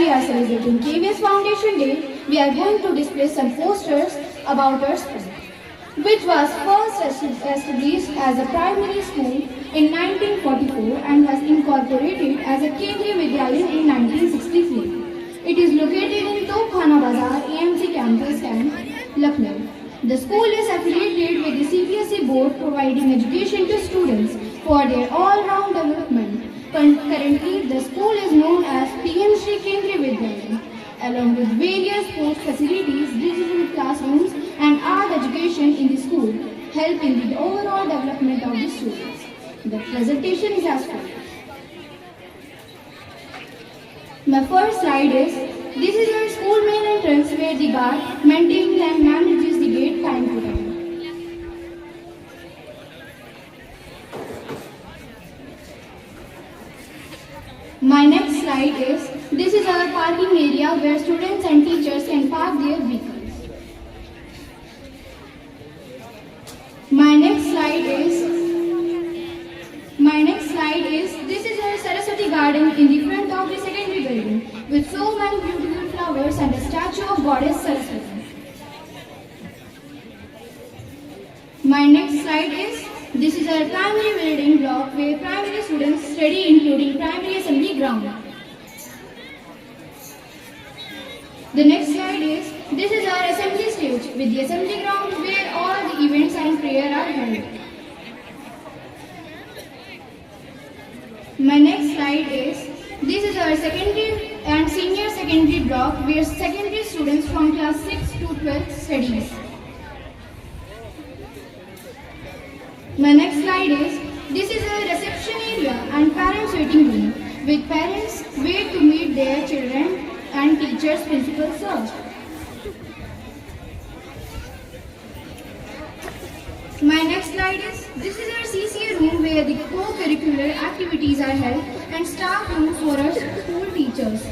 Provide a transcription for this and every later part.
we are celebrating KVS Foundation Day, we are going to display some posters about our school, which was first established as a primary school in 1944 and was incorporated as a Kendriya Vidyalaya in 1963. It is located in Topkhana Bazaar, AMC campus and Lucknow. The school is affiliated with the CBSE board, providing education to students for their all-round development. Currently, the school is known as Shri Vidyalaya, along with various sports facilities, digital classrooms, and art education in the school, help in the overall development of the students. The presentation is as follows. My first slide is, this is our school main entrance where the guard maintains and manages the gate time to time. My next slide is, this is our parking area where students and teachers can park their vehicles. My next slide is, this is our Saraswati garden in the front of the secondary building with so many beautiful flowers and a statue of Goddess Saraswati. My next slide is, this is our primary building block where primary students study, including primary assembly ground. The next slide is, this is our assembly stage with the assembly ground where all the events and prayer are held. My next slide is, this is our secondary and senior secondary block where secondary students from class 6 to 12 studies. My next slide is, this is a reception area and parents waiting room with parents wait to meet their children and teachers principal serve. My next slide is, this is our CCA room where the co-curricular activities are held and staff room for our school teachers.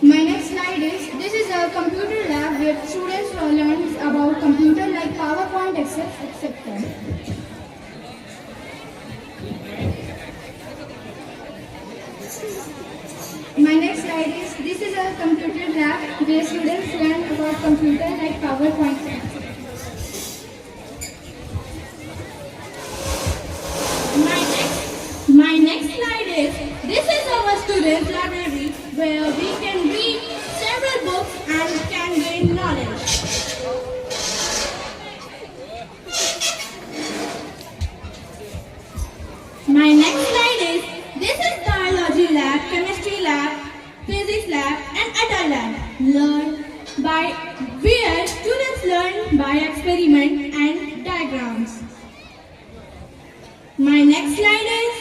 My next slide is, this is a computer lab where students learn about computer like PowerPoint, etc. My next slide is, this is a computer lab where students learn about computer like PowerPoint, etc. My next slide is, this is our student library where we can read several books and can gain knowledge. My next slide is, this is biology lab, chemistry lab, physics lab and other lab. Where students learn by experiment and diagrams. My next slide is,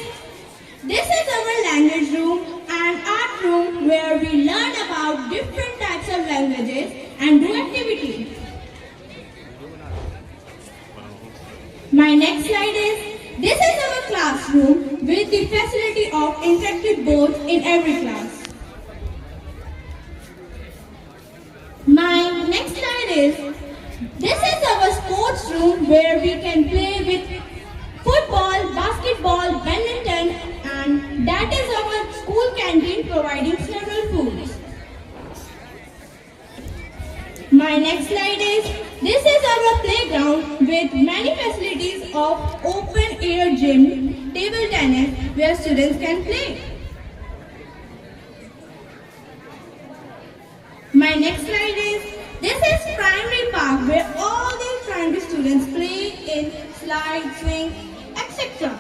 this is our language room and art room where we learn about different types of languages and do activity. My next slide is, this is our classroom with the facility of interactive boards in every class. My next slide is, this is our sports room where we can play with football, basketball, badminton, and that is our school canteen providing several foods. My next slide is, this is our playground with many facilities of open air gym, table tennis where students can play. My next slide is, this is primary park where all the primary students play in slide, swing, etc.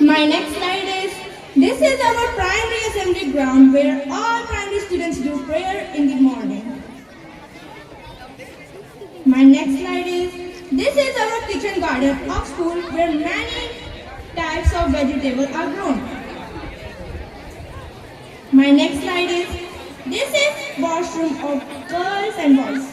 My next slide is, this is our primary assembly ground where all primary students do prayer in the morning. My next slide is, this is our kitchen garden of school where many types of vegetables are grown. My next slide is, this is washroom of girls and boys.